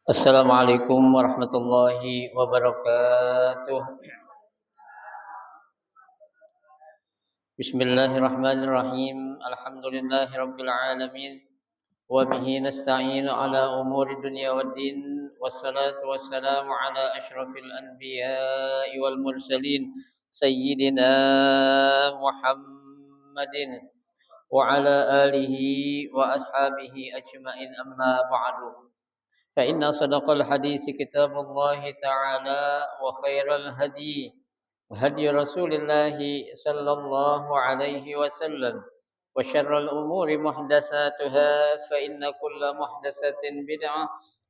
Assalamualaikum warahmatullahi wabarakatuh. Bismillahirrahmanirrahim. Alhamdulillahirabbil alamin. Wa bihi nasta'inu ala umuri dunya waddin. Wassalatu wassalamu ala asyrafil anbiya'i wal mursalin sayyidina Muhammadin wa ala alihi wa ashabihi ajma'in amma ba'du. فإن صدق الحديث كتاب الله تعالى وخير الهدي هدي رسول الله صلى الله عليه وسلم وشر الأمور محدثاتها فإن كل محدثة بدعة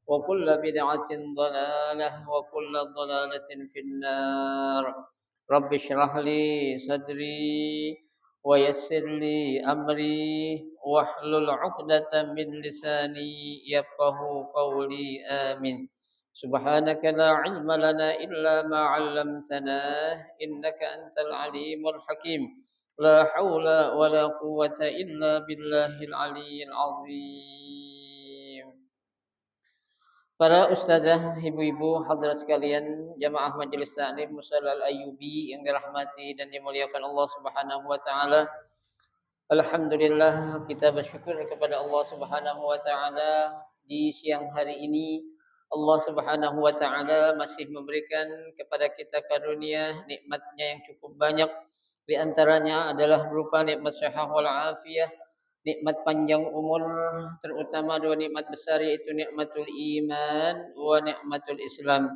وكل بدعة ضلالة وكل ضلالة في النار رب اشرح لي صدري ويسر لي أمري واحلل عقدة من لساني يفقه قولي آمين سبحانك لا علم لنا إلا ما علمتنا إنك أنت العليم الحكيم لا حول ولا قوة إلا بالله العلي العظيم. Para ustazah, ibu-ibu, hadirat sekalian, jamaah majelis taklim Musalla Al-Ayyubi yang dirahmati dan dimuliakan Allah Subhanahu wa taala. Alhamdulillah kita bersyukur kepada Allah Subhanahu wa taala di siang hari ini Allah Subhanahu wa taala masih memberikan kepada kita karunia nikmatnya yang cukup banyak. Di antaranya adalah berupa nikmat sehat wal afiyah, nikmat panjang umur, terutama dua nikmat besar yaitu nikmatul iman wa nikmatul Islam.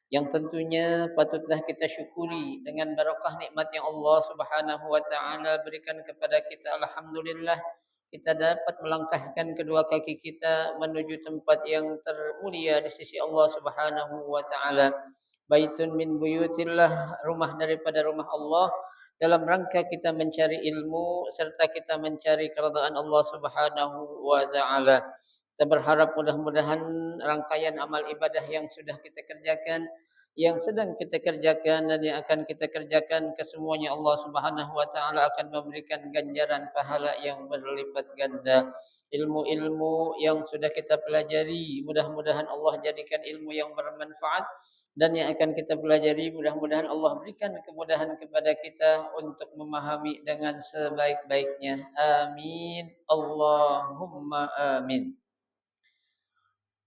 Yang tentunya patutlah kita syukuri dengan barakah nikmat yang Allah Subhanahu wa taala berikan kepada kita. Alhamdulillah kita dapat melangkahkan kedua kaki kita menuju tempat yang termulia di sisi Allah Subhanahu wa taala. Baitun min buyutillah, rumah daripada rumah Allah, dalam rangka kita mencari ilmu serta kita mencari keridhaan Allah Subhanahu wa taala. Kita berharap mudah-mudahan rangkaian amal ibadah yang sudah kita kerjakan, yang sedang kita kerjakan dan yang akan kita kerjakan kesemuanya Allah Subhanahu wa taala akan memberikan ganjaran pahala yang berlipat ganda. Ilmu-ilmu yang sudah kita pelajari mudah-mudahan Allah jadikan ilmu yang bermanfaat, dan yang akan kita pelajari mudah-mudahan Allah berikan kemudahan kepada kita untuk memahami dengan sebaik-baiknya. Amin. Allahumma amin.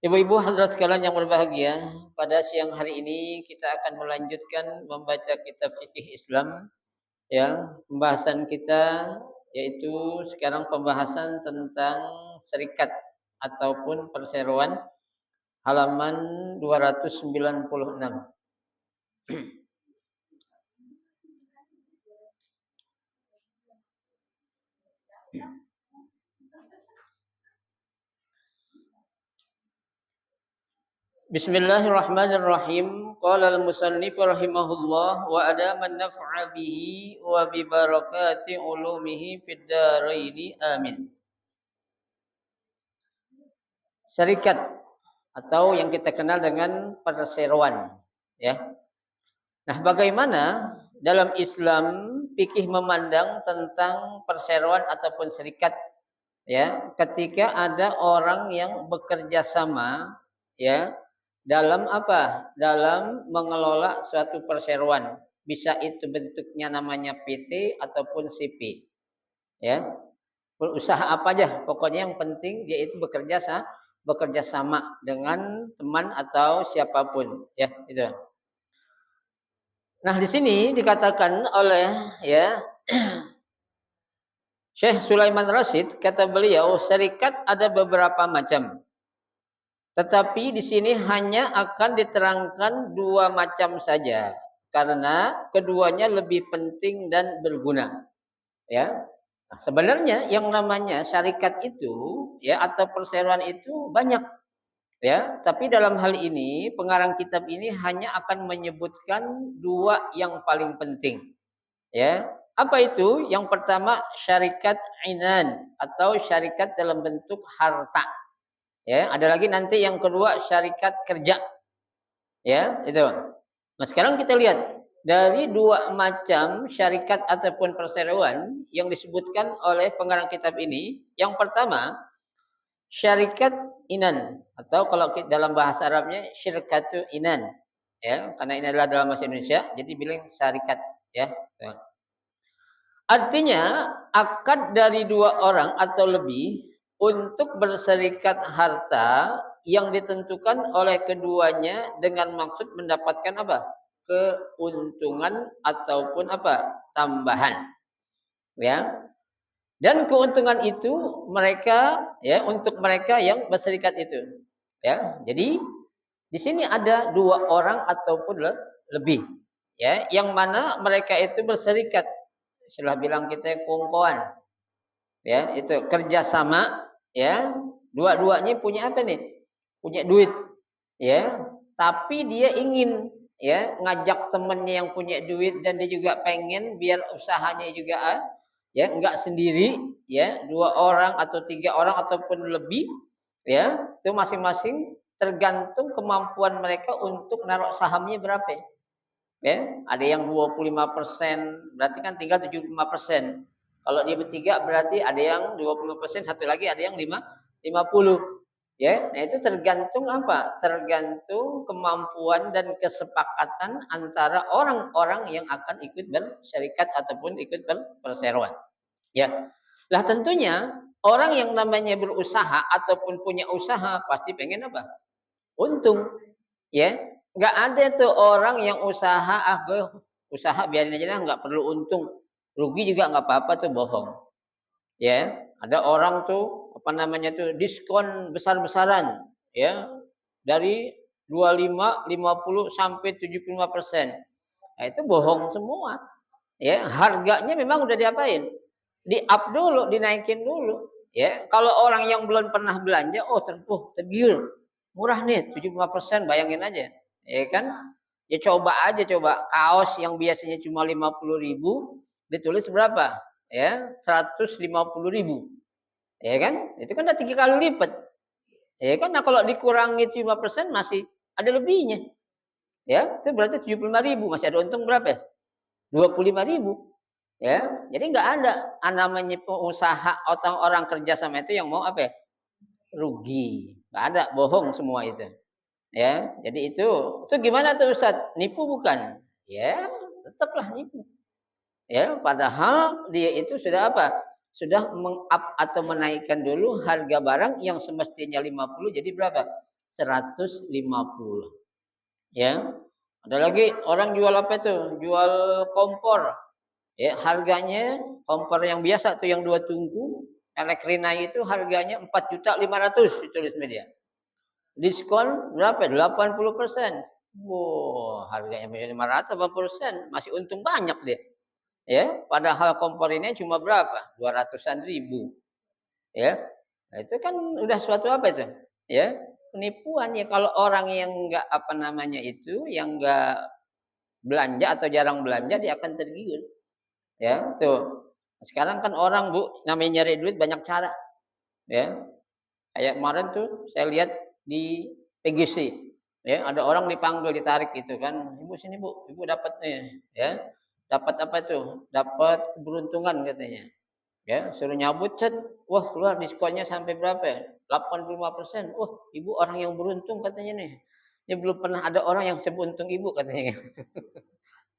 Ibu-ibu hadirat sekalian yang berbahagia, pada siang hari ini kita akan melanjutkan membaca kitab fikih Islam. Ya, pembahasan kita yaitu sekarang pembahasan tentang serikat ataupun perseroan, halaman 296. Bismillahirrahmanirrahim. Qala al-musannif rahimahullah wa adama an-naf'a bihi wa bi barakati ulumihi fid dharaini amin. Serikat atau yang kita kenal dengan perseroan, ya. Nah, bagaimana dalam Islam fikih memandang tentang perseroan ataupun serikat, ya, ketika ada orang yang bekerja sama, ya, dalam apa? Dalam mengelola suatu perseroan. Bisa itu bentuknya namanya PT ataupun CP. Ya. Usaha apa aja, pokoknya yang penting dia itu bekerja sama dengan teman atau siapapun, ya, itu. Nah, di sini dikatakan oleh Syekh Sulaiman Rasyid, kata beliau, serikat ada beberapa macam. Tetapi di sini hanya akan diterangkan dua macam saja karena keduanya lebih penting dan berguna. Ya. Nah, sebenarnya yang namanya syarikat itu, ya, atau perseroan itu banyak, ya. Tapi dalam hal ini pengarang kitab ini hanya akan menyebutkan dua yang paling penting. Ya. Apa itu? Yang pertama syarikat inan atau syarikat dalam bentuk harta. Ya, ada lagi nanti yang kedua syarikat kerja. Ya, itu. Nah, sekarang kita lihat dari dua macam syarikat ataupun perseroan yang disebutkan oleh pengarang kitab ini. Yang pertama, syarikat inan, atau kalau dalam bahasa Arabnya syirkatu inan, ya, karena ini adalah dalam bahasa Indonesia, jadi bilang syarikat, ya. Artinya akad dari dua orang atau lebih untuk berserikat harta yang ditentukan oleh keduanya dengan maksud mendapatkan apa? Keuntungan ataupun apa? Tambahan. Ya. Dan keuntungan itu mereka, ya, untuk mereka yang berserikat itu. Ya. Jadi di sini ada dua orang ataupun lebih. Ya, yang mana mereka itu berserikat. Istilah bilang kita kongkoan, ya, itu kerjasama, ya, dua-duanya punya apa nih, punya duit, ya, tapi dia ingin, ya, ngajak temennya yang punya duit dan dia juga pengen biar usahanya juga ya, enggak sendiri, ya, dua orang atau tiga orang ataupun lebih, ya, itu masing-masing tergantung kemampuan mereka untuk naruh sahamnya berapa, ya. Ada yang 25%, berarti kan tinggal 75%. Kalau dia bertiga berarti ada yang 20%, satu lagi ada yang 50. Ya, nah itu tergantung apa? Tergantung kemampuan dan kesepakatan antara orang-orang yang akan ikut bersyarikat ataupun ikut berperseroan. Ya. Lah tentunya orang yang namanya berusaha ataupun punya usaha pasti pengen apa? Untung. Ya, nggak ada tuh orang yang usaha, gue usaha biarin aja lah, nggak perlu untung, rugi juga nggak apa-apa, tuh bohong. Ya, ada orang tuh apa namanya tuh diskon besar-besaran, ya, dari 25, 50 sampai 75%. Nah, itu bohong semua. Ya, harganya memang udah diapain? Di-up dulu, dinaikin dulu. Ya, kalau orang yang belum pernah belanja, tergiur. Murah nih, 75%, bayangin aja. Ya kan? Ya coba aja, coba kaos yang biasanya cuma 50.000 ditulis berapa? Ya, 150.000. Ya kan? Itu kan udah 3 kali lipat. Ya kan? Nah, kalau dikurangi 5% masih ada lebihnya. Ya, itu berarti 75.000, masih ada untung berapa ya? 25.000. Ya, jadi nggak ada namanya pengusaha atau orang kerja sama itu yang mau apa ya? Rugi. Nggak ada, bohong semua itu. Ya, jadi itu gimana tuh Ustaz? Nipu bukan? Ya, tetaplah nipu. Ya, padahal dia itu sudah apa? Sudah meng-up atau menaikkan dulu harga barang yang semestinya 50 jadi berapa? 150. Ya. Ada lagi orang jual apa itu? Jual kompor. Ya, harganya kompor yang biasa tuh yang 2 tungku, Elektrina itu harganya 4.500.000 ditulis media. Diskon berapa? 80%. Wow, harganya 580%, masih untung banyak deh. Ya, padahal kompor ini cuma berapa? 200-an ribu. Ya. Nah, itu kan udah suatu apa itu? Ya, penipuan ya. Kalau orang yang enggak apa namanya itu, yang enggak belanja atau jarang belanja, dia akan tergiur. Ya, tuh. Sekarang kan orang, Bu, namanya nyari duit banyak cara. Ya. Kayak kemarin tuh saya lihat di PGC. Ya, ada orang dipanggil, ditarik gitu kan. Ibu sini, Bu. Ibu dapat nih, ya. Dapat apa tuh? Dapat keberuntungan katanya. Ya, suruh nyabut cet. Wah, keluar diskonnya sampai berapa ya? 85%. Wah, ibu orang yang beruntung katanya nih. Ini belum pernah ada orang yang sebuntung ibu katanya.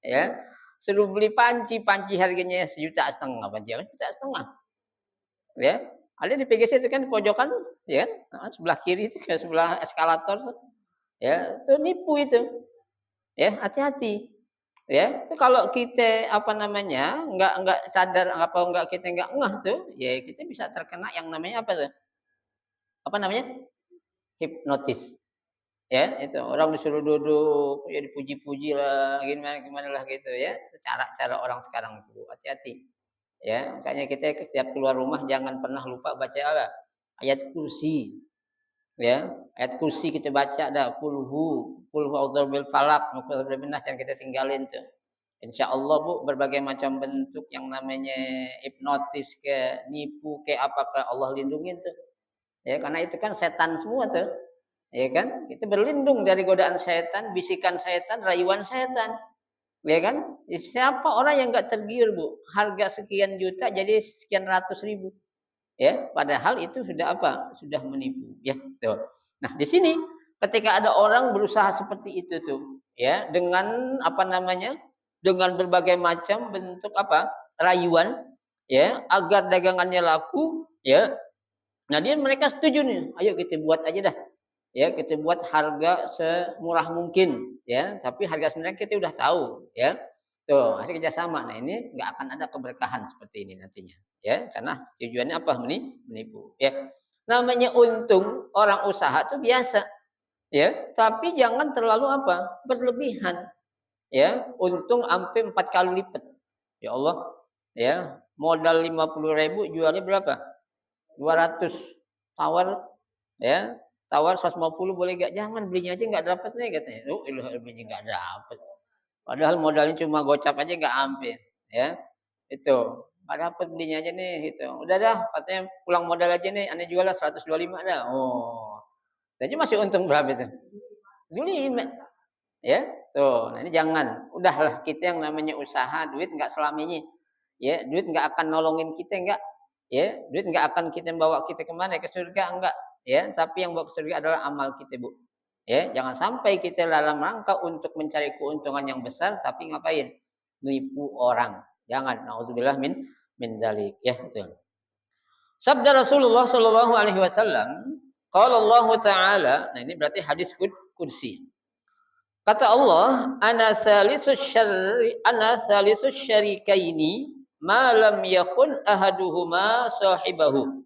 Ya. Suruh beli panci, panci harganya 1,5 juta, panci 1,5 juta. Ya. Ada di PGC itu kan di pojokan, ya kan? Sebelah kiri itu ke sebelah eskalator tuh. Ya, itu nipu itu. Ya, hati-hati. Ya, itu kalau kita apa namanya, nggak sadar apa nggak kita nggak ngeh tuh, ya kita bisa terkena yang namanya apa tuh? Apa namanya? Hipnotis. Ya, itu orang disuruh duduk, ya dipuji-puji lah, gimana gimana lah gitu ya. Cara-cara orang sekarang itu, hati-hati. Ya, makanya kita setiap keluar rumah jangan pernah lupa baca apa? Ayat kursi. Ya, ayat kursi kita baca dah, kulhu a'udzu bil falaq, bil nas, jangan kita tinggalin tuh. Insya Allah, Bu, berbagai macam bentuk yang namanya hipnotis ke nipu ke apa ke Allah lindungin tuh. Ya, karena itu kan setan semua tuh. Ya kan? Kita berlindung dari godaan setan, bisikan setan, rayuan setan. Ya kan? Siapa orang yang nggak tergiur, Bu? Harga sekian juta jadi sekian ratus ribu. ya, padahal itu sudah apa? Sudah menipu, ya. Tuh. Nah, di sini ketika ada orang berusaha seperti itu tuh, ya, dengan apa namanya? Dengan berbagai macam bentuk apa? Rayuan, ya, agar dagangannya laku, ya. Nah, mereka setuju nih, ayo kita buat aja dah. Ya, kita buat harga semurah mungkin, ya, tapi harga sebenarnya kita udah tahu, ya. Tuh, hari kerjasama. Nah, ini nggak akan ada keberkahan seperti ini nantinya, ya, karena tujuannya apa? Menipu, ya. Namanya untung orang usaha tuh biasa, ya, tapi jangan terlalu apa? Berlebihan, ya. Untung sampai 4 kali lipat. Ya Allah, ya, modal 50.000 jualnya berapa? 200. Tawar, ya, tawar 150 boleh nggak? Jangan, belinya aja nggak dapat nih katanya. Oh, belinya nggak dapat. Padahal modalnya cuma gocap aja nggak hampir, ya. Itu. Nggak dapat belinya aja nih gitu. Udah dah, katanya pulang modal aja nih, ane jual lah 125 dah. Oh. Jadi masih untung berapa itu? 25. Ya. Tuh, nah ini jangan. Udahlah, kita yang namanya usaha, duit nggak selamanya. Ya, duit nggak akan nolongin kita, enggak. Ya, duit nggak akan kita bawa kita kemana? Ke surga enggak. Ya, tapi yang bawa ke surga adalah amal kita, Bu. Ya, jangan sampai kita dalam rangka untuk mencari keuntungan yang besar tapi ngapain? Menipu orang. Jangan. Nauzubillah min dzalik. Ya, itu. Sabda Rasulullah sallallahu alaihi wasallam, qala Allah taala, nah ini berarti hadis qudsi. Kata Allah, ana salisus syarikaini ma lam yakun ahaduhuma sahibahu.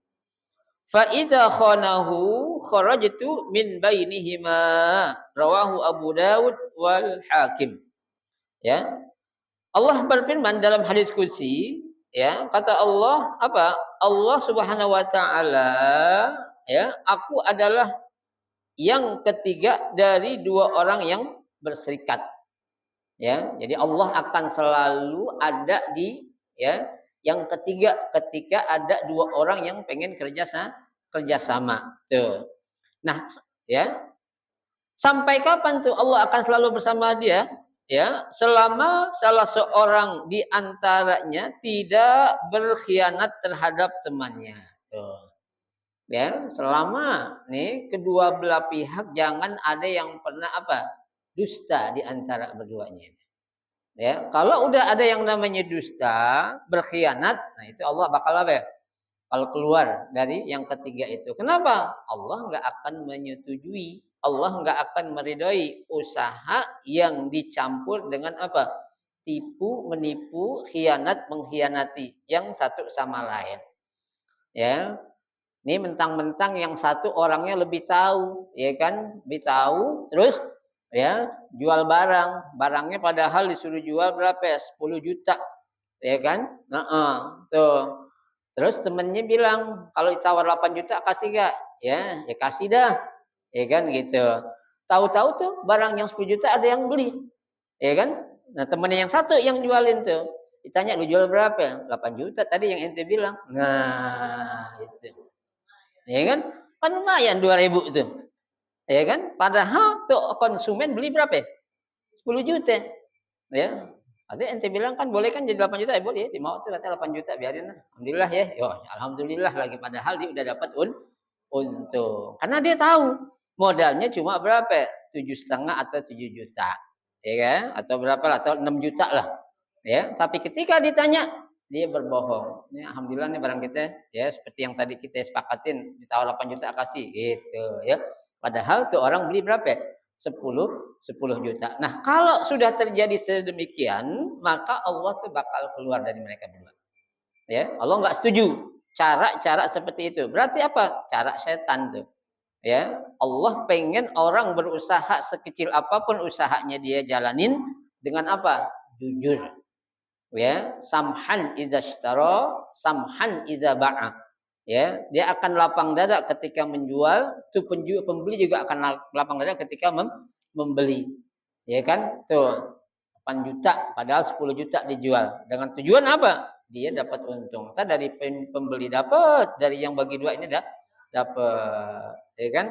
Fa idza khanahu kharajtu min bainihima. Rawahu Abu Dawud wal Hakim. Ya. Allah berfirman dalam hadis qudsi, ya, kata Allah apa? Allah Subhanahu wa taala, ya, aku adalah yang ketiga dari dua orang yang berserikat. Ya, jadi Allah akan selalu ada di, ya, yang ketiga ketika ada dua orang yang pengen kerjasama. Tuh. Nah, ya, sampai kapan tuh Allah akan selalu bersama dia? Ya, selama salah seorang di antaranya tidak berkhianat terhadap temannya. Tuh. Ya, selama nih kedua belah pihak jangan ada yang pernah apa? Dusta di antara berduanya. Ya, kalau udah ada yang namanya dusta, berkhianat, nah itu Allah bakal apa ya? Kalau keluar dari yang ketiga itu. Kenapa? Allah nggak akan menyetujui, Allah nggak akan meridhoi usaha yang dicampur dengan apa? Tipu, menipu, khianat, mengkhianati yang satu sama lain. Ya, ini mentang-mentang yang satu orangnya lebih tahu, ya kan? Lebih tahu, terus ya jual barang, barangnya padahal disuruh jual berapa ya? 10 juta, ya kan? Tuh. Terus temennya bilang, kalau ditawar 8 juta kasih gak? Ya, ya kasih dah, ya kan gitu. Tahu-tahu tuh barang yang 10 juta ada yang beli, ya kan? Nah temennya yang satu yang jualin tuh, ditanya lu jual berapa? 8 juta tadi yang ente bilang. Nah, itu. Ya kan? Kan lumayan 2.000 itu. Ya kan? Padahal tuh konsumen beli berapa ya? 10 juta. Ya. Artinya ente bilang kan boleh kan jadi 8 juta ya boleh. Dia mau tuh katanya 8 juta biarin lah. Alhamdulillah ya. Yo, alhamdulillah lagi padahal dia udah dapat untung. Karena dia tahu modalnya cuma berapa? 7,5 atau 7 juta. Ya kan? Atau berapa lah? Atau 6 juta lah. Ya, tapi ketika ditanya dia berbohong. Ini alhamdulillah nih barang kita ya seperti yang tadi kita sepakatin ditawar 8 juta kasih gitu ya. Padahal tuh orang beli berapa ya? 10 juta. Nah, kalau sudah terjadi sedemikian, maka Allah tuh bakal keluar dari mereka berdua. Ya, Allah nggak setuju cara-cara seperti itu. Berarti apa? Cara setan tuh. Ya, Allah pengen orang berusaha sekecil apapun usahanya dia jalanin dengan apa? Jujur. Ya, samhan idza ishtara, samhan idza ba'a. Ya, dia akan lapang dada ketika menjual, tuh pembeli juga akan lapang dada ketika membeli. Ya kan? Tuh, 8 juta padahal 10 juta dijual. Dengan tujuan apa? Dia dapat untung. Entah dari pembeli dapat, dari yang bagi dua ini dapat. Ya kan?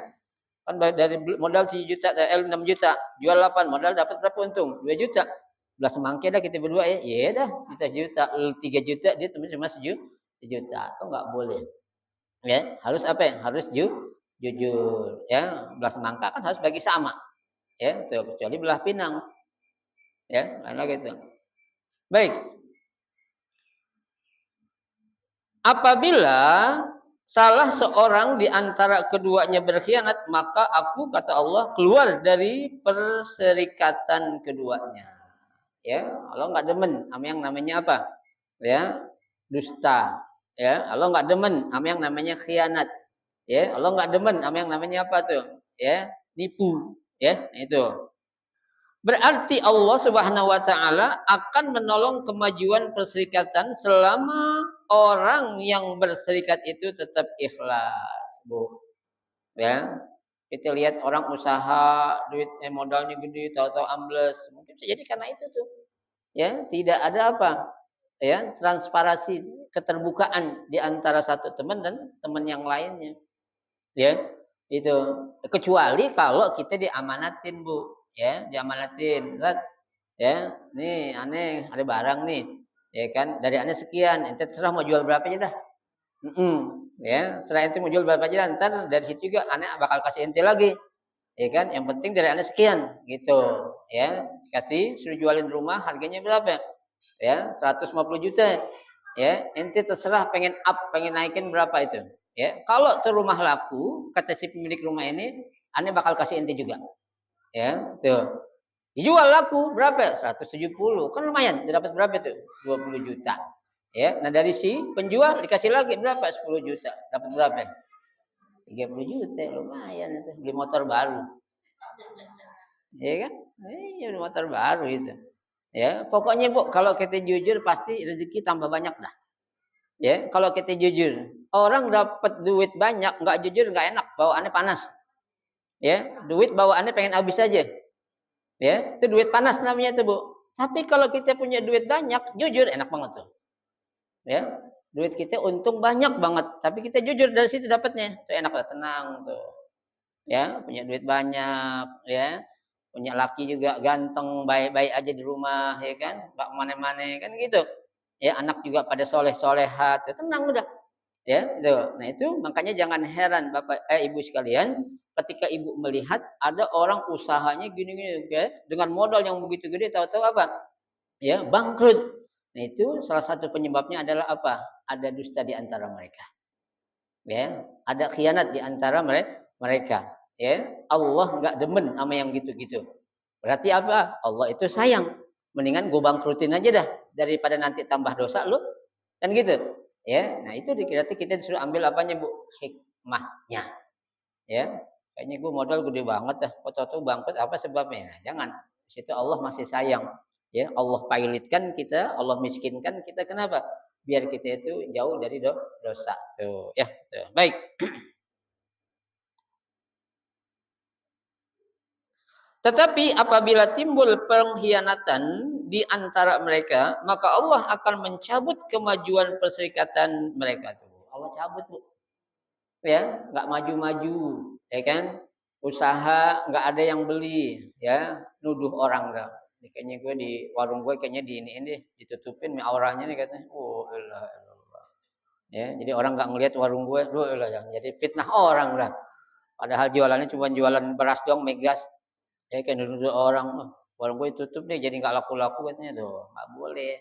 Kan dari modal 7 juta, 6 juta, jual 8, modal dapat berapa untung? 2 juta. Belas semangke dah kita berdua ya. Iya dah, kita juta, 3 juta, dia temen cuma sejuta. Itu enggak boleh. Ya, harus apa ya? Harus jujur. Ya, belah semangka kan harus bagi sama. Ya, tuh, kecuali belah pinang. Ya, lain lagi itu. Baik. Apabila salah seorang di antara keduanya berkhianat, maka aku kata Allah keluar dari perserikatan keduanya. Ya, Allah nggak demen sama yang namanya apa? Ya, dusta. Ya, Allah nggak demen sama yang namanya khianat. Ya, Allah nggak demen sama yang namanya apa tuh? Ya, nipu. Ya, itu. Berarti Allah Subhanahu wa taala akan menolong kemajuan perserikatan selama orang yang berserikat itu tetap ikhlas, Bu. Ya. Kita lihat orang usaha, duit modalnya gede, tahu-tahu ambles. Mungkin bisa jadi karena itu tuh. Ya, tidak ada apa? Ya, transparansi, keterbukaan di antara satu teman dan teman yang lainnya. Ya, itu. Kecuali kalau kita diamanatin, Bu. Ya, diamanatin. Ya, nih aneh ada barang nih, ya kan, dari aneh sekian, ente terserah mau jual berapa aja dah. Ya, setelah ente mau jual berapa aja dah, ntar dari situ juga aneh bakal kasih ente lagi, ya kan, yang penting dari aneh sekian, gitu, ya, kasih suruh jualin rumah harganya berapa, ya, 150 juta, ya, ente terserah pengen up, pengen naikin berapa itu, ya, kalau tuh rumah laku, kata si pemilik rumah ini, aneh bakal kasih ente juga, ya, tuh. Dijual laku berapa? 170. Kan lumayan, dapat berapa tuh? 20 juta. Ya, nah dari si penjual dikasih lagi berapa? 10 juta. Dapat berapa? 30 juta, lumayan itu. Beli motor baru. Ya kan? Beli motor baru itu. Ya, pokoknya Bu, kalau kita jujur pasti rezeki tambah banyak dah. Ya, kalau kita jujur. Orang dapat duit banyak, nggak jujur nggak enak, bawaannya panas. Ya, duit bawaannya pengen habis aja. Ya, itu duit panas namanya tuh, Bu. Tapi kalau kita punya duit banyak, jujur enak banget tuh. Ya, duit kita untung banyak banget, tapi kita jujur dari situ dapatnya. Tuh enak lah, tenang tuh. Ya, punya duit banyak, ya. Punya laki juga ganteng, baik-baik aja di rumah, ya kan? Enggak kemana-mana, kan gitu. Ya, anak juga pada soleh-solehat, ya, tenang udah. Ya, itu. Nah, itu makanya jangan heran Bapak Ibu sekalian, ketika Ibu melihat ada orang usahanya gini-gini ya, dengan modal yang begitu gede tahu-tahu apa? Ya, bangkrut. Nah, itu salah satu penyebabnya adalah apa? Ada dusta di antara mereka. Ya, ada khianat di antara mereka. Ya, Allah nggak demen sama yang gitu-gitu. Berarti apa? Allah itu sayang. Mendingan gue bangkrutin aja dah daripada nanti tambah dosa lu. Kan gitu. Ya, nah itu berarti kita disuruh ambil apanya, Bu? Hikmahnya. Ya. Kayaknya gue modal gede banget dah. Kok bangkrut apa sebabnya? Nah, jangan. Di situ Allah masih sayang. Ya, Allah pilotkan kita, Allah miskinkan kita, kenapa? Biar kita itu jauh dari dosa. Tuh, ya, tuh. Baik. Tetapi apabila timbul pengkhianatan di antara mereka, maka Allah akan mencabut kemajuan perserikatan mereka tuh. Allah cabut, Bu. Ya, nggak maju-maju, ya kan? Usaha nggak ada yang beli, ya, nuduh orang dah. Ini kayaknya gue di warung gue kayaknya di ini ditutupin auranya nih katanya. Oh, elah, elah. Ya, jadi orang nggak ngelihat warung gue, duh, elah, yang jadi fitnah orang dah. Padahal jualannya cuma jualan beras doang, megas. Ya kan nuduh orang, oh, warung gue tutup nih jadi nggak laku-laku katanya tuh. Nggak boleh.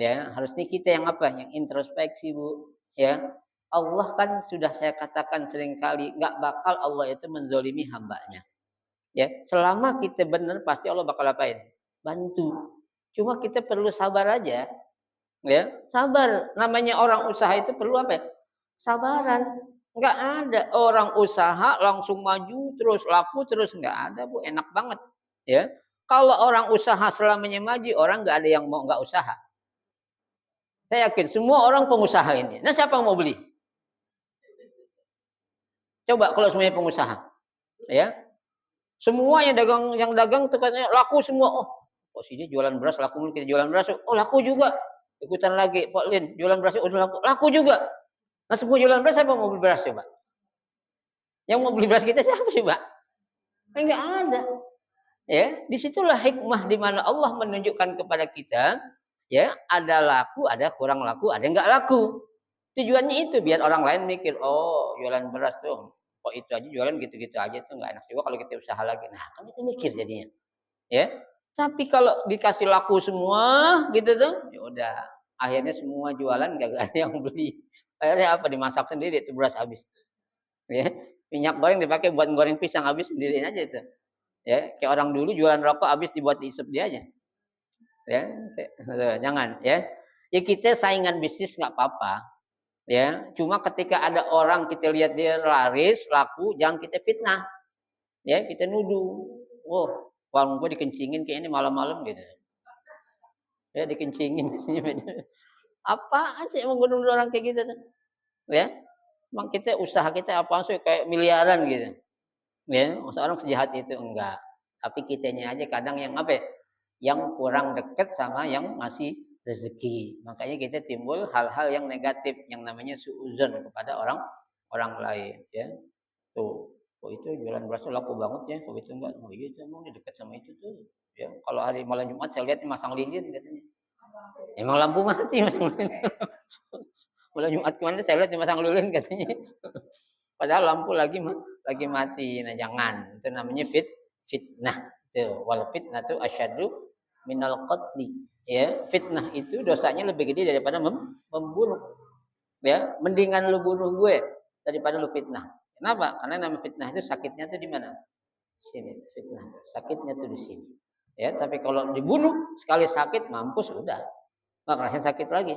Ya, harusnya kita yang apa? Yang introspeksi, Bu. Ya. Allah kan sudah saya katakan sering kali, nggak bakal Allah itu menzolimi hambanya. Ya, selama kita benar pasti Allah bakal apain? Bantu. Cuma kita perlu sabar aja, ya. Sabar. Namanya orang usaha itu perlu apa? Sabaran. Nggak ada orang usaha langsung maju terus laku terus, nggak ada, Bu. Enak banget, ya. Kalau orang usaha selamanya maju, orang nggak ada yang mau nggak usaha. Saya yakin semua orang pengusaha ini. Nah, siapa yang mau beli? Coba kalau semuanya pengusaha, ya. Semua yang dagang tuh katanya laku semua. Oh, kok sih dia jualan beras laku mulu, kita jualan beras. Oh, laku juga. Ikutan lagi, Pak Lin, jualan beras udah laku. Laku juga. Nah, semua jualan beras siapa mau beli beras coba? Yang mau beli beras kita siapa sih, Pak? Kan enggak ada. Ya, disitulah hikmah di mana Allah menunjukkan kepada kita, ya, ada laku, ada kurang laku, ada enggak laku. Tujuannya itu biar orang lain mikir, oh jualan beras tuh, kok itu aja jualan gitu-gitu aja tuh nggak enak juga kalau kita usaha lagi. Nah, kan kita mikir jadinya, ya. Tapi kalau dikasih laku semua gitu tuh, ya udah. Akhirnya semua jualan gak ada yang beli. Akhirnya apa dimasak sendiri itu beras habis. Ya, minyak goreng dipakai buat goreng pisang habis sendiriin aja itu. Ya, kayak orang dulu jualan rokok habis dibuat diisep dia aja. Ya, jangan ya. Ya kita saingan bisnis nggak apa-apa. Ya, cuma ketika ada orang kita lihat dia laris, laku, jangan kita fitnah. Ya, kita nuduh. Wow, warung gua dikencingin kayak ini malam-malam gitu. Ya, dikencingin. Apaan sih emang gunung orang kayak gitu tuh? Ya, emang kita usaha kita apaan sih kayak miliaran gitu. Ya, masa orang sejahat itu enggak. Tapi kitanya aja kadang yang apa ya? Yang kurang dekat sama yang ngasih rezeki. Makanya kita timbul hal-hal yang negatif yang namanya suuzon kepada orang lain ya. Tuh, kok itu jualan beras laku banget ya, kok itu enggak. Oh iya, emang dia dekat sama itu tuh. Ya, kalau hari malam Jumat saya lihat masang lilin katanya. Emang lampu mati masang lilin. Malam Jumat kemarin saya lihat masang lilin katanya. Padahal lampu lagi mati. Nah, jangan. Itu namanya fitnah. Itu wal fitnah itu asyaddu minal qatli. Ya, fitnah itu dosanya lebih gede daripada membunuh. Ya, mendingan lu bunuh gue daripada lu fitnah. Kenapa? Karena nama fitnah itu sakitnya tuh di mana? Sini, fitnah. Sakitnya tuh di sini. Ya, tapi kalau dibunuh sekali sakit mampus udah. Enggak ngerasain sakit lagi.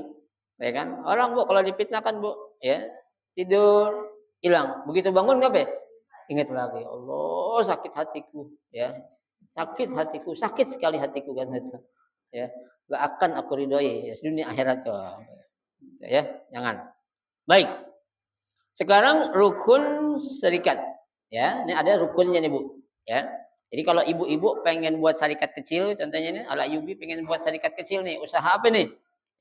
Ya kan? Orang Bu kalau difitnah kan Bu, ya, tidur hilang. Begitu bangun ngapain? Ingat lagi, Allah sakit hatiku, ya. Sakit hatiku, sakit sekali hatiku kan itu. Ya, enggak akan aku ridhoi ya, dunia akhirat ya. Jangan. Baik. Sekarang rukun serikat. Ya, ini ada rukunnya nih, Bu. Ya. Jadi kalau ibu-ibu pengen buat serikat kecil, contohnya ini, ala Yubi pengen buat serikat kecil nih, usaha apa nih?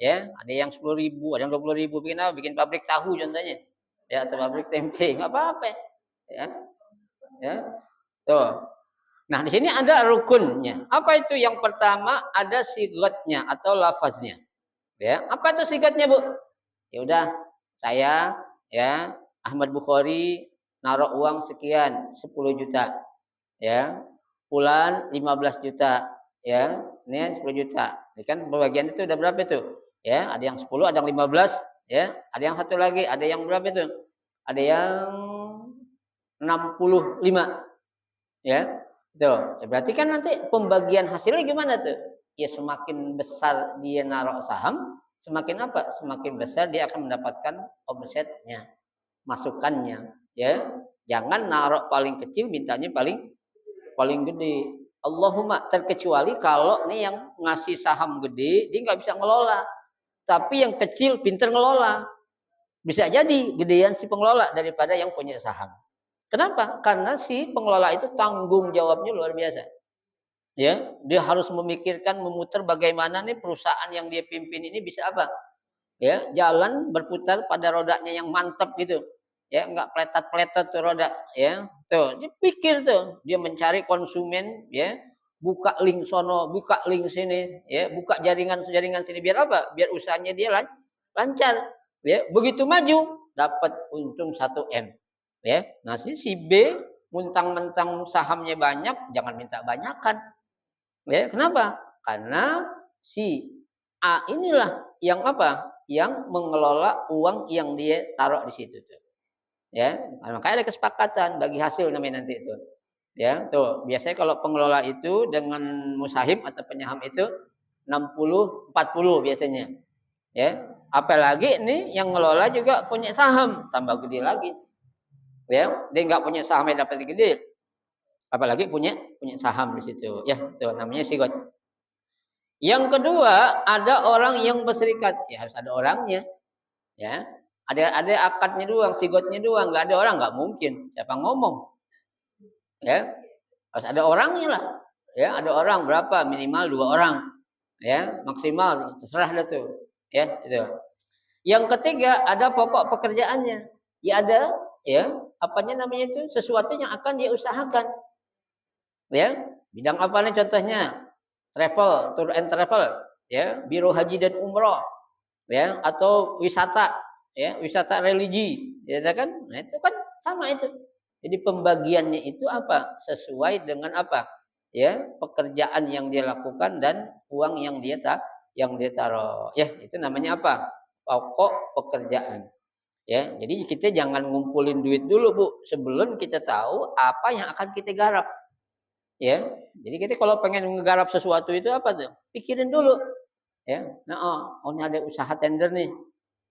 Ya, ada yang 10.000, ada yang 20.000, bikin apa? Bikin pabrik tahu contohnya. Ya, atau pabrik tempe, nggak apa-apa. Ya. Ya. Tuh. Nah, di sini ada rukunnya. Apa itu? Yang pertama ada sigatnya atau lafaznya. Ya, apa itu sigatnya, Bu? Ya udah, saya ya Ahmad Bukhari naruh uang sekian 10 juta. Ya. Bulan 15 juta. Ya, ini 10 juta. Ini kan pembagian itu udah berapa itu? Ya, ada yang 10, ada yang 15, ya. Ada yang satu lagi, ada yang berapa itu? Ada yang 65. Ya. Tuh, berarti kan nanti pembagian hasilnya gimana tuh? Ya semakin besar dia naruh saham, semakin apa? Semakin besar dia akan mendapatkan omsetnya, masukannya, ya. Jangan naruh paling kecil mintanya paling gede. Allahumma terkecuali kalau nih yang ngasih saham gede dia nggak bisa ngelola. Tapi yang kecil pinter ngelola. Bisa jadi gedean si pengelola daripada yang punya saham. Kenapa? Karena si pengelola itu tanggung jawabnya luar biasa. Ya, dia harus memikirkan, memutar bagaimana nih perusahaan yang dia pimpin ini bisa apa? Ya, jalan berputar pada rodanya yang mantap gitu. Ya, enggak pletat-pletat tuh roda, ya. Tuh, dia pikir tuh, dia mencari konsumen, ya. Buka link sono, buka link sini, ya, buka jaringan sini biar apa? Biar usahanya dia lancar. Ya, begitu maju dapat untung 1 M. Ya, nah si B mentang-mentang sahamnya banyak, jangan minta banyakan. Ya, kenapa? Karena si A inilah yang apa? Yang mengelola uang yang dia taruh di situ tuh. Ya, makanya ada kesepakatan bagi hasil namanya nanti itu. Ya, tuh biasanya kalau pengelola itu dengan musahim atau penyaham itu 60-40 biasanya. Ya, apalagi nih yang ngelola juga punya saham, tambah gede lagi. Ya, dia nggak punya saham yang dapat gede. Apalagi punya saham di situ. Ya, itu namanya sigot. Yang kedua, ada orang yang berserikat. Ya harus ada orangnya. Ya. Ada akadnya doang, sigotnya doang, nggak ada orang nggak mungkin. Siapa ngomong? Ya. Harus ada orangnya lah. Ya, ada orang berapa? Minimal 2 orang. Ya, maksimal terserah dah tuh. Ya, itu. Yang ketiga, ada pokok pekerjaannya. Ya ada, ya, apanya namanya itu? Sesuatu yang akan dia usahakan. Ya, bidang apa nih contohnya? Travel, tour and travel, ya, biro haji dan umroh, ya, atau wisata, ya, wisata religi, ya kan? Nah, itu kan sama itu. Jadi pembagiannya itu apa? Sesuai dengan apa? Ya, pekerjaan yang dia lakukan dan uang yang dia taruh. Ya, itu namanya apa? Pokok pekerjaan. Ya, jadi kita jangan ngumpulin duit dulu, Bu, sebelum kita tahu apa yang akan kita garap. Ya. Jadi kita kalau pengen menggarap sesuatu itu apa tuh? Pikirin dulu. Ya. Nah, oh ini ada usaha tender nih.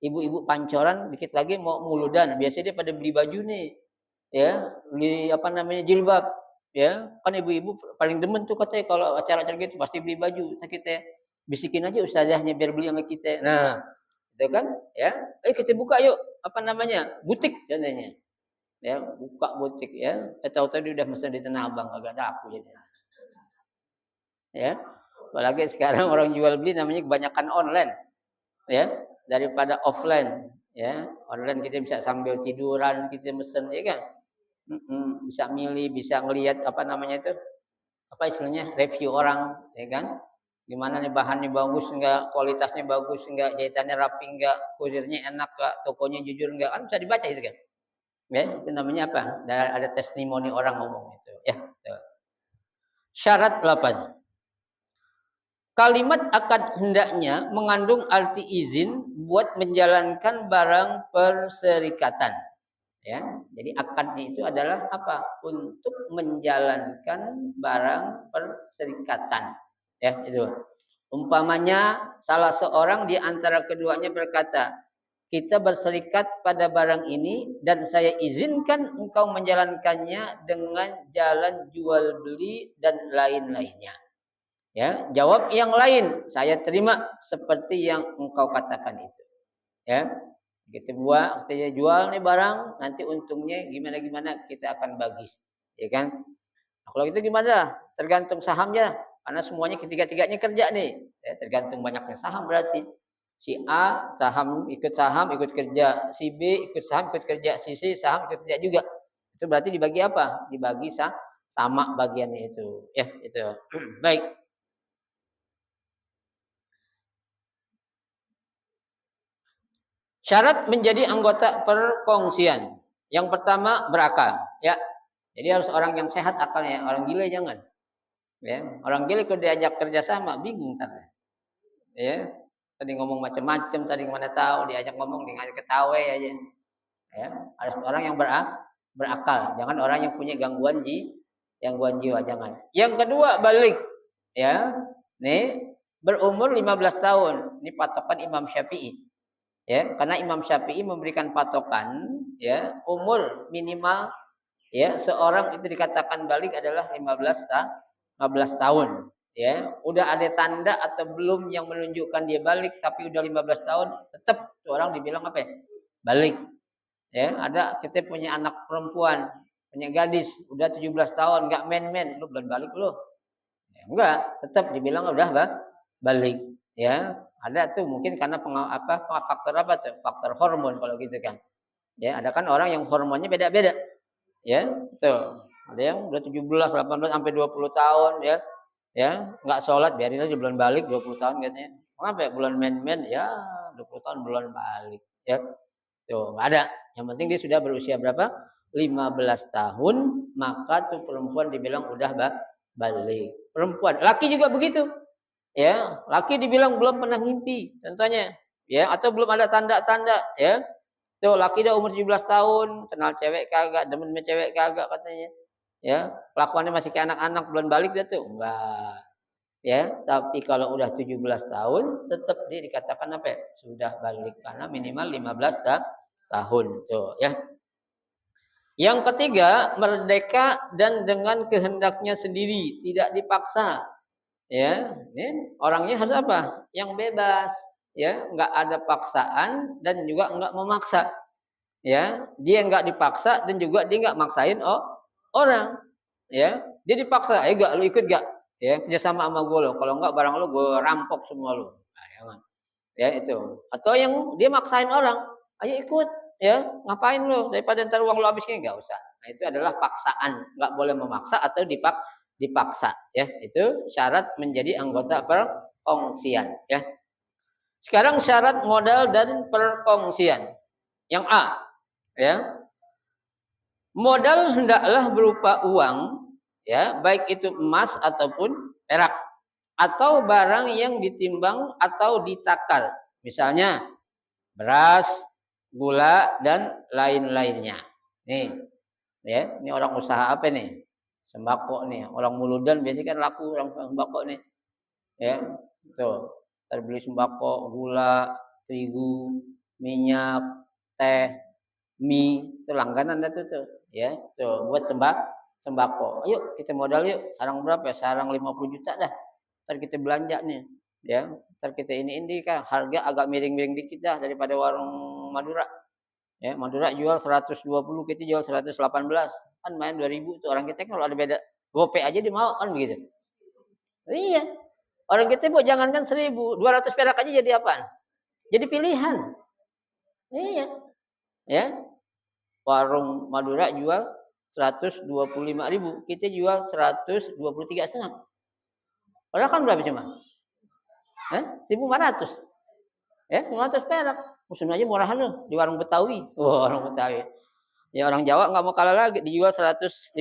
Ibu-ibu pancoran dikit lagi mau muludan. Biasanya dia pada beli baju nih. Ya, beli apa namanya jilbab. Ya, kan ibu-ibu paling demen tuh katanya kalau acara-acara gitu pasti beli baju. Nah, kita bisikin aja ustazahnya biar beli sama kita. Nah, itu kan, ya. Ayo kita buka yuk, apa namanya? Butik contohnya. Ya, buka butik ya. Tahu-tahu dia udah mesen di Tanah Abang, kagak laku jadi. Ya. Apalagi sekarang orang jual beli namanya kebanyakan online. Ya, daripada offline, ya. Online kita bisa sambil tiduran kita mesen ya kan. Bisa milih, bisa ngelihat apa namanya itu? Apa istilahnya? Review orang, ya kan? Gimana nih bahannya bagus enggak, kualitasnya bagus enggak, jahitannya rapi enggak, kurirnya enak enggak, tokonya jujur enggak, kan bisa dibaca itu kan. Ya, itu namanya apa? Ada testimoni orang ngomong itu, ya. Tuh. Syarat lafaz. Kalimat akad hendaknya mengandung arti izin buat menjalankan barang perserikatan. Ya, jadi akadnya itu adalah apa? Untuk menjalankan barang perserikatan. Ya, itu. Umpamanya salah seorang di antara keduanya berkata, kita berserikat pada barang ini dan saya izinkan engkau menjalankannya dengan jalan jual beli dan lain-lainnya. Ya, jawab yang lain, saya terima seperti yang engkau katakan itu. Ya, kita buat, kita jual nih barang, nanti untungnya gimana kita akan bagi, ya kan? Nah, kalau gitu gimana? Tergantung sahamnya, karena semuanya ketiga-tiganya kerja nih. Ya, tergantung banyaknya saham berarti. Si A ikut kerja, si B ikut saham ikut kerja, si C saham ikut kerja juga. Itu berarti dibagi apa? Dibagi sama bagiannya itu. Ya, itu. Baik. Syarat menjadi anggota perkongsian. Yang pertama berakal, ya. Jadi harus orang yang sehat akalnya, orang gila jangan. Ya, orang gila kalau diajak kerjasama bingung ntar. Ya, tadi ngomong macam-macam, tadi mana tahu diajak ngomong diajak ketawa aja. Ya, harus orang yang berakal, jangan orang yang punya gangguan jiwa jangan. Yang kedua balik, ya. Nih berumur 15 tahun. Ini patokan Imam Syafi'i. Ya, karena Imam Syafi'i memberikan patokan ya umur minimal ya seorang itu dikatakan balik adalah 15 tahun ya. Udah ada tanda atau belum yang menunjukkan dia balik tapi udah 15 tahun tetap orang dibilang apa ya? Balik. Ya, ada kita punya anak perempuan, punya gadis udah 17 tahun enggak men-men, lu belum balik lu. Ya, enggak, tetap dibilang udah balik ya. Ada tuh mungkin karena faktor apa tuh? Faktor hormon kalau gitu kan. Ya, ada kan orang yang hormonnya beda-beda. Ya, tuh. Ada yang udah 17, 18 sampai 20 tahun ya. Ya, enggak sholat biarin aja bulan balik 20 tahun katanya. Kenapa ya bulan men-men ya 20 tahun bulan balik ya. Tuh, enggak ada. Yang penting dia sudah berusia berapa? 15 tahun, maka tuh perempuan dibilang udah balik. Perempuan, laki juga begitu. Ya, laki dibilang belum pernah ngimpi, contohnya. Ya, atau belum ada tanda-tanda, ya. Tuh laki udah umur 17 tahun, kenal cewek kagak, demen sama cewek kagak katanya. Ya, kelakuannya masih kayak anak-anak, belum balik dia tuh. Enggak. Ya, tapi kalau udah 17 tahun tetap dia dikatakan apa ya? Sudah balik karena minimal 15 tahun tuh, ya. Yang ketiga, merdeka dan dengan kehendaknya sendiri, tidak dipaksa. Ya, ini orangnya harus apa? Yang bebas, ya, enggak ada paksaan dan juga enggak memaksa. Ya, dia enggak dipaksa dan juga dia enggak maksain orang. Ya, dia dipaksa, "Ayo enggak lu ikut enggak? Ya, kerja sama gue lo. Kalau enggak barang lu gue rampok semua lu." Nah, jangan. Ya itu. Atau yang dia maksain orang, "Ayo ikut." Ya, "Ngapain lu? Daripada ntar uang lu habis kayak enggak usah." Nah, itu adalah paksaan, enggak boleh memaksa atau dipaksa ya. Itu syarat menjadi anggota perkongsian ya. Sekarang syarat modal dan perkongsian. Yang A, ya. Modal hendaklah berupa uang, ya, baik itu emas ataupun perak, atau barang yang ditimbang atau ditakar. Misalnya beras, gula, dan lain-lainnya. Nih, ya, ini orang usaha apa nih? Sembako nih. Orang Muludan biasanya kan laku orang sembako nih. Ya, tuh. Terbeli sembako, gula, terigu, minyak, teh, mie, itu langganan dah tuh. Ya, tuh buat sembako. Ayo kita modal yuk. Sarang berapa ya? Sarang 50 juta dah. Ntar kita belanja nih. Ya, ntar kita ini kan harga agak miring-miring dikit dah daripada warung Madura. Ya, Madura jual 120, kita jual 118. Kan main 2000 tuh orang kita kalau ada beda gope aja dia mau kan begitu. Iya. Orang kita bu jangankan 1000, 200 perak aja jadi apaan? Jadi pilihan. Iya. Ya. Warung Madura jual 125.000, kita jual 123,5. Padahal kan berapa cuma? 1.500. Ya, 500 perak. Musim aja murahan loh di warung Betawi. Warung Betawi. Ya orang Jawa nggak mau kalah lagi, dijual 115,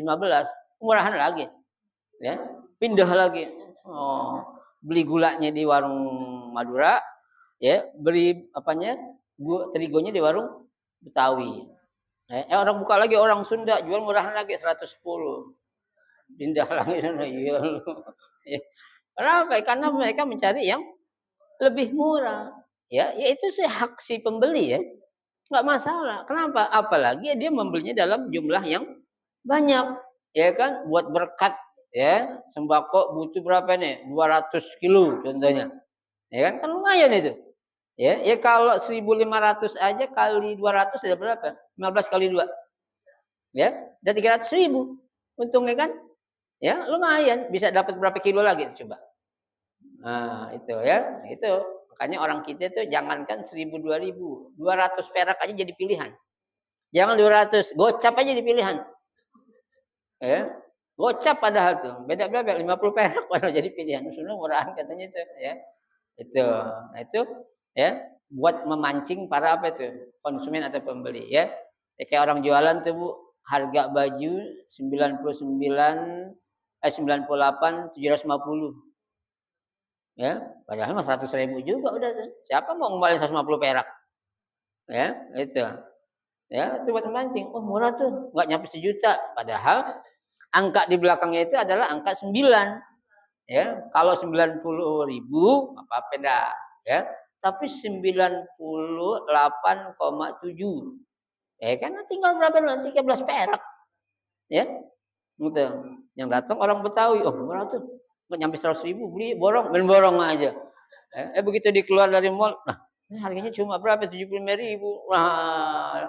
murahan lagi. Ya, pindah lagi. Oh, beli gulanya di warung Madura, ya, beli apanya? Terigonya di warung Betawi. Orang buka lagi orang Sunda jual murahan lagi 110. Pindah lagi ya. Kenapa? Karena mereka mencari yang lebih murah. Ya, itu sih hak si pembeli ya. Nggak masalah. Kenapa? Apalagi dia membelinya dalam jumlah yang banyak. Ya kan? Buat berkat ya, sembako butuh berapa nih? 200 kilo contohnya. Ya kan? Kan lumayan itu. Ya kalau 1.500 aja kali 200 ada berapa? 15 kali 2. Ya, udah 300.000. Untungnya kan? Ya, lumayan. Bisa dapat berapa kilo lagi coba. Nah, itu ya. Itu makanya orang kita tuh jangankan 1.000 2.000, 200 perak aja jadi pilihan. Jangan 200, gocap aja jadi pilihan. Ya. Gocap padahal tuh. Beda berapa? 50 perak padahal jadi pilihan. Sebenarnya murahan katanya itu ya. Itu. Nah, itu ya buat memancing para apa itu? Konsumen atau pembeli ya. Kayak orang jualan tuh Bu, harga baju 98 ya, padahal mah 100.000 juga udah tuh. Siapa mau ngembaliin 150 perak? Ya, itu. Ya, itu buat memancing. Oh, murah tuh, nggak nyampe 1 juta. Padahal angka di belakangnya itu adalah angka 9. Ya, kalau 90.000 apa-apa dah, ya. Tapi 98,7. Ya kan tinggal berapa? 13 perak. Ya. Gitu. Yang datang orang Betawi, oh murah tuh. Nggak nyampe 100.000, beli borong, main borong aja. Begitu dikeluar dari mall, nah ini harganya cuma berapa? 75.000. Nah,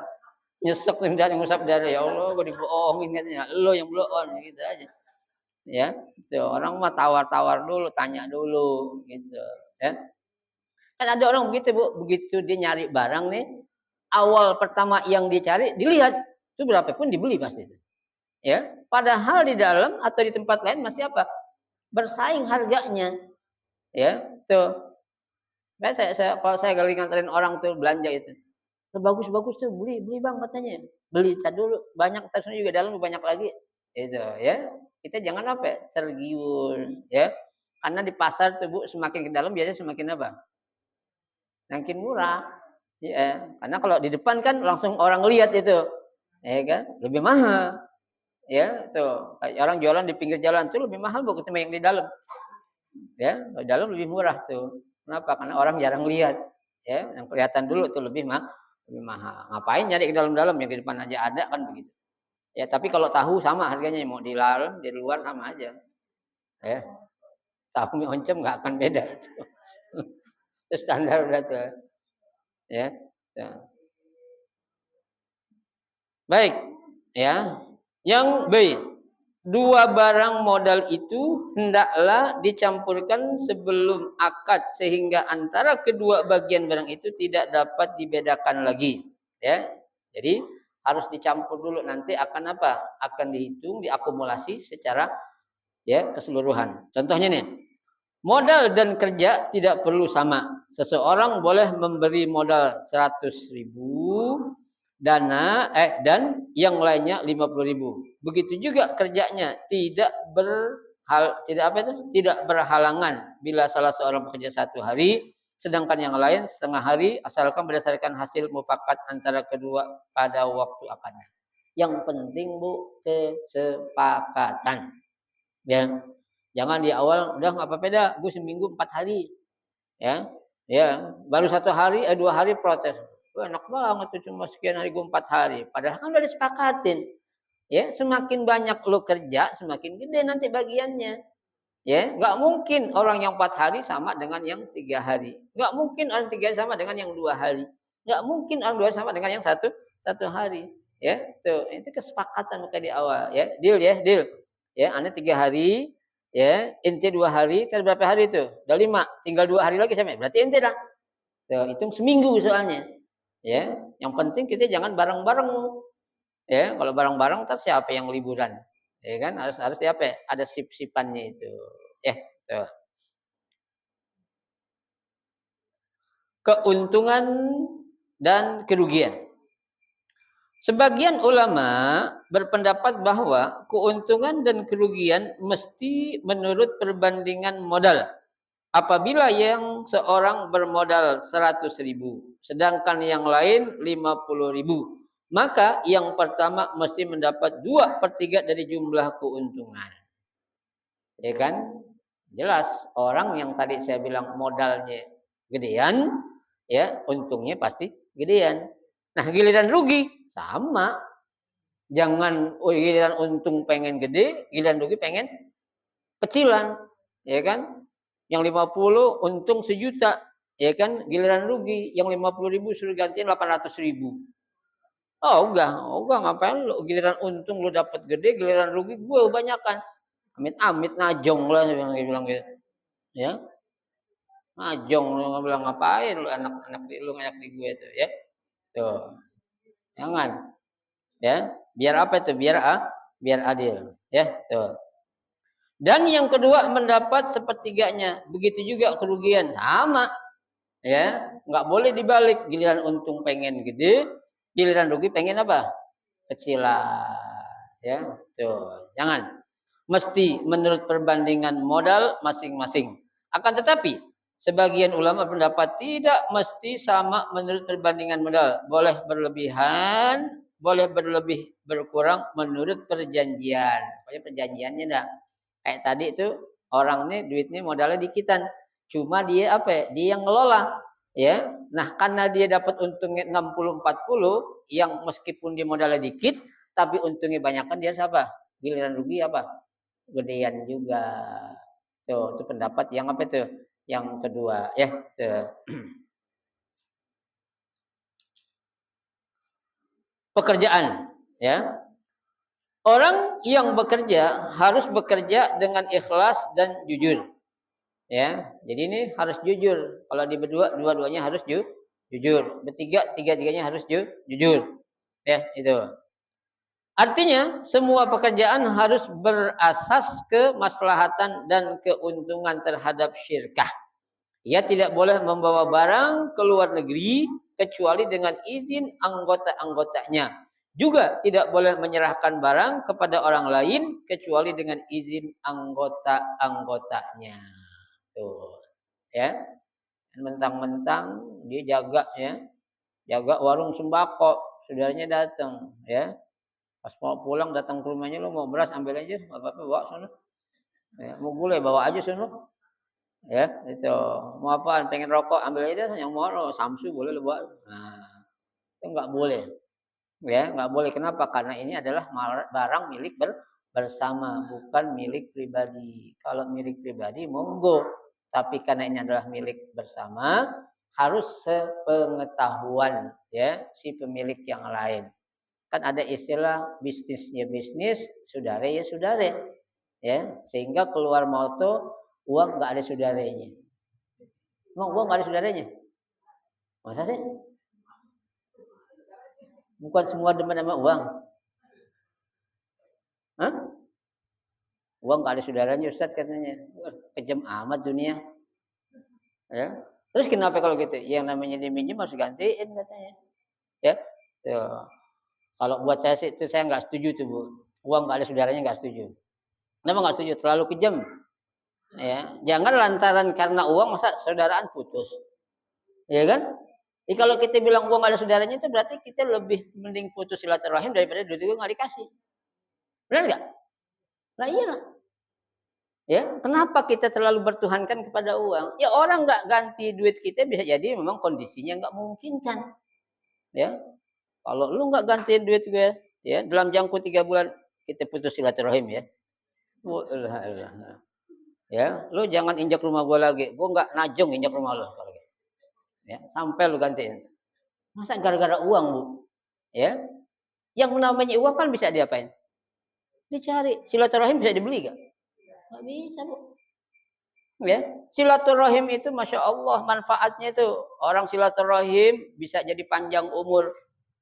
nyesek nih dari ngusap darah, ya Allah, gue dibohongin katanya. Lo yang bloon gitu aja. Ya, itu orang mah tawar-tawar dulu, tanya dulu gitu, ya. Kan ada orang begitu, Bu, begitu dia nyari barang nih, awal pertama yang dicari dilihat, itu berapapun dibeli pasti itu. Ya, padahal di dalam atau di tempat lain masih apa? Bersaing harganya. Ya, tuh. Kalau saya kali nganterin orang tuh belanja itu. Bagus-bagus tuh, beli Bang katanya. Beli dulu, banyak terusnya juga dalam banyak lagi. Itu ya. Kita jangan apa? Tergiur, ya. Karena di pasar tuh Bu, semakin ke dalam biasanya semakin apa? Semakin murah. Ya, karena kalau di depan kan langsung orang lihat itu. Ya kan? Lebih mahal. Ya, tuh. Orang jualan di pinggir jalan tuh lebih mahal Bu ketimbang yang di dalam. Ya, di dalam lebih murah tuh. Kenapa? Karena orang jarang lihat. Ya, yang kelihatan dulu tuh lebih mahal. Ngapain nyari ke dalam-dalam yang di depan aja ada kan begitu. Ya, tapi kalau tahu sama harganya mau di dalam, di luar sama aja. Ya. Tahu mie oncom nggak akan beda itu. Itu standar udah tuh. Ya. Ya. Baik, ya. Yang B, dua barang modal itu hendaklah dicampurkan sebelum akad sehingga antara kedua bagian barang itu tidak dapat dibedakan lagi. Ya, jadi harus dicampur dulu, nanti akan apa? Akan dihitung, diakumulasi secara ya keseluruhan. Contohnya nih, modal dan kerja tidak perlu sama. Seseorang boleh memberi modal 100.000 dan yang lainnya 50.000. Begitu juga kerjanya tidak berhalangan bila salah seorang bekerja 1 hari sedangkan yang lain setengah hari asalkan berdasarkan hasil mufakat antara kedua pada waktu apanya. Yang penting Bu kesepakatan. Ya. Jangan di awal udah nggak apa-apa dah, gue seminggu 4 hari. Ya. Ya, baru 1 hari 2 hari protes. Wah, enak banget tuh cuma sekian hari gue 4 hari. Padahal kan udah disepakatin. Ya, semakin banyak lu kerja, semakin gede nanti bagiannya. Ya, nggak mungkin orang yang 4 hari sama dengan yang 3 hari. Nggak mungkin orang 3 hari sama dengan yang 2 hari. Nggak mungkin orang 2 hari sama dengan yang satu hari. Ya, tuh itu kesepakatan maka di awal. Ya, deal ya, deal. Ya, Anda 3 hari, ya, ente 2 hari, kan berapa hari itu? Udah 5, tinggal 2 hari lagi sampai. Berarti ente dah. Tuh, hitung seminggu soalnya. Ya, yang penting kita jangan bareng-bareng. Ya, kalau bareng-bareng ntar siapa yang liburan? Ya kan harus apa? Ya? Ada sip-sipannya itu. Ya, tuh. Keuntungan dan kerugian. Sebagian ulama berpendapat bahwa keuntungan dan kerugian mesti menurut perbandingan modal. Apabila yang seorang bermodal 100.000, sedangkan yang lain 50.000, maka yang pertama mesti mendapat 2/3 dari jumlah keuntungan. Ya kan? Jelas orang yang tadi saya bilang modalnya gedean, ya untungnya pasti gedean. Nah giliran rugi sama. Jangan giliran untung pengen gede, giliran rugi pengen kecilan, ya kan? Yang 50 untung 1.000.000, ya kan? Giliran rugi yang 50.000 suruh gantiin 800.000. Enggak ngapain lu giliran untung lu dapat gede, giliran rugi gua kebanyakan. Amit-amit najong lah dia bilang gitu. Ya. Najong lu bilang ngapain lu anak-anak di lu ngayak di gue itu, ya. Tuh. Jangan. Ya, biar apa itu? Biar adil, ya. Tuh. Dan yang kedua mendapat sepertiganya. Begitu juga kerugian sama. Ya, nggak boleh dibalik. Giliran untung pengen gede, giliran rugi pengen apa? Kecilan. Ya, tuh. Jangan. Mesti menurut perbandingan modal masing-masing. Akan tetapi, sebagian ulama pendapat tidak mesti sama menurut perbandingan modal. Boleh berlebihan, boleh berkurang menurut perjanjian. Pokoknya perjanjiannya dah. Kayak tadi itu orang nih duitnya modalnya dikitan. Cuma dia apa ya? Dia yang ngelola. Ya. Nah, karena dia dapat untungnya 60-40, yang meskipun dia modalnya dikit, tapi untungnya banyak kan dia siapa? Giliran rugi apa? Gedean juga. Tuh, itu pendapat yang apa tuh? Yang kedua, ya. Tuh. Pekerjaan, ya. Orang yang bekerja harus bekerja dengan ikhlas dan jujur. Ya, jadi ini harus jujur. Kalau di berdua, dua-duanya harus jujur. Bertiga, tiga-tiganya harus jujur. Ya, itu. Artinya, semua pekerjaan harus berasas kemaslahatan dan keuntungan terhadap syirkah. Ia tidak boleh membawa barang ke luar negeri kecuali dengan izin anggota-anggotanya. Juga tidak boleh menyerahkan barang kepada orang lain kecuali dengan izin anggota-anggotanya. Tuh, ya. Mentang-mentang dia jaga ya, jaga warung sembako, saudaranya datang, ya. Pas mau pulang datang ke rumahnya, lu mau beras ambil aja, apa-apa bawa sono. Ya, mau gulai bawa aja sono. Ya, itu. Mau apaan? Pengen rokok ambil aja, yang mau Samsu boleh lu bawa. Nah, itu enggak boleh. Ya, nggak boleh. Kenapa? Karena ini adalah barang milik bersama, bukan milik pribadi. Kalau milik pribadi monggo, tapi karena ini adalah milik bersama, harus sepengetahuan ya si pemilik yang lain. Kan ada istilah bisnisnya bisnis, saudara ya saudara. Ya, sehingga keluar moto uang nggak ada saudaranya. Emang uang nggak ada saudaranya? Masa sih? Bukan semua demen sama uang. Hah? Uang gak ada saudaranya Ustaz katanya. Kejam amat dunia. Ya. Terus kenapa kalau gitu? Yang namanya diminjem harus gantiin katanya. Ya. Tuh. Kalau buat saya sih itu saya nggak setuju tuh Bu. Uang nggak ada saudaranya nggak setuju. Kenapa nggak setuju? Terlalu kejam. Ya, jangan lantaran karena uang masa saudaraan putus. Ya kan? Jadi kalau kita bilang uang nggak ada saudaranya itu berarti kita lebih mending putus silaturahim daripada duit itu nggak dikasih. Benar nggak? Nah iyalah. Ya, kenapa kita terlalu bertuhankan kepada uang? Ya orang nggak ganti duit kita bisa jadi memang kondisinya nggak memungkinkan. Ya, kalau lu nggak gantiin duit gue, ya dalam jangka 3 bulan kita putus silaturahim ya. Walah. Ya, lu jangan injak rumah gue lagi. Gue nggak najong injak rumah lu kalau gitu. Ya, sampai lu gantiin. Masa gara-gara uang bu? Ya, yang namanya uang kan bisa diapain? Dicari. Silaturahim bisa dibeli gak? Nggak bisa bu. Ya, silaturahim itu masya Allah manfaatnya itu orang silaturahim bisa jadi panjang umur.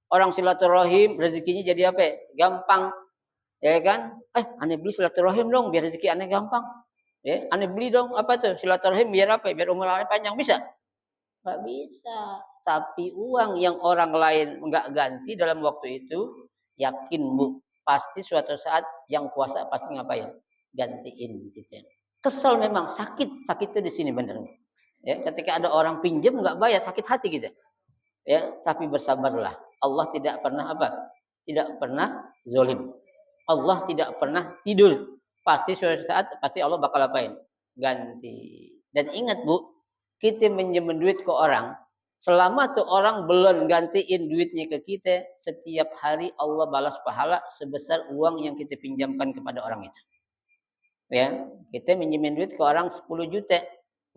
Orang silaturahim rezekinya jadi apa? Gampang, ya kan? Aneh beli silaturahim dong biar rezeki aneh gampang. Ya, aneh beli dong apa tuh silaturahim biar apa? Biar umur aneh panjang bisa? Nggak bisa. Tapi uang yang orang lain nggak ganti dalam waktu itu, yakin bu, pasti suatu saat yang kuasa pasti ngapain? Gantiin gitu. Kesel memang, sakit itu di sini benernya. Ya, ketika ada orang pinjam nggak bayar, sakit hati kita. Ya, tapi bersabarlah. Allah tidak pernah apa? Tidak pernah zolim. Allah tidak pernah tidur. Pasti suatu saat pasti Allah bakal apain? Ganti. Dan ingat bu, kita minjem duit ke orang, selama tuh orang belum gantiin duitnya ke kita, setiap hari Allah balas pahala sebesar uang yang kita pinjamkan kepada orang itu. Ya, kita minjemin duit ke orang 10 juta,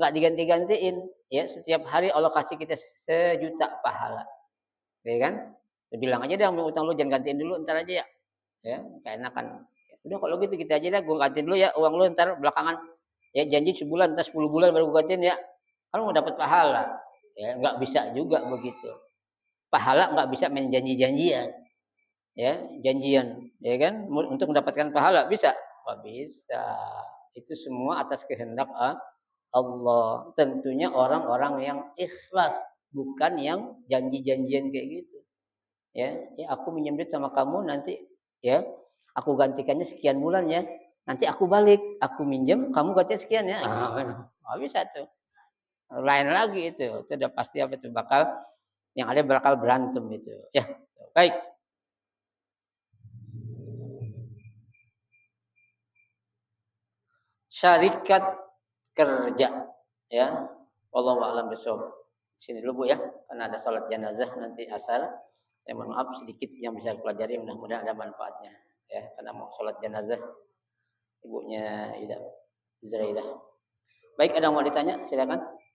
nggak diganti-gantiin, ya setiap hari Allah kasih kita 1 juta pahala, ya kan? Bilang aja deh ambil utang lu jangan gantiin dulu, ntar aja ya, kayak enakan. Udah kalau gitu kita aja deh, gue gantiin dulu ya uang lu ntar belakangan, ya janji sebulan, ntar 10 bulan baru gue gantiin ya, kan mau dapat pahala, ya nggak bisa juga begitu. Pahala nggak bisa main janji-janjian, ya janjian, ya kan? Untuk mendapatkan pahala bisa? Nggak bisa. Itu semua atas kehendak Allah. Tentunya orang-orang yang ikhlas, bukan yang janji-janjian kayak gitu. Ya, aku minjem duit sama kamu nanti, ya, aku gantikannya sekian bulan ya. Nanti aku balik, aku minjem, kamu ganti sekian ya. Nggak bisa tuh. Lain lagi itu udah pasti apa itu bakal yang ada bakal berantem itu. Ya, baik. Syarikat kerja ya, wallahu a'lam bishawab. Sini dulu Bu ya, karena ada salat jenazah nanti asar. Saya mohon maaf sedikit yang bisa pelajari, mudah-mudahan ada manfaatnya ya, karena mau salat jenazah ibunya Ida Zuraidah. Baik, ada yang mau ditanya silakan.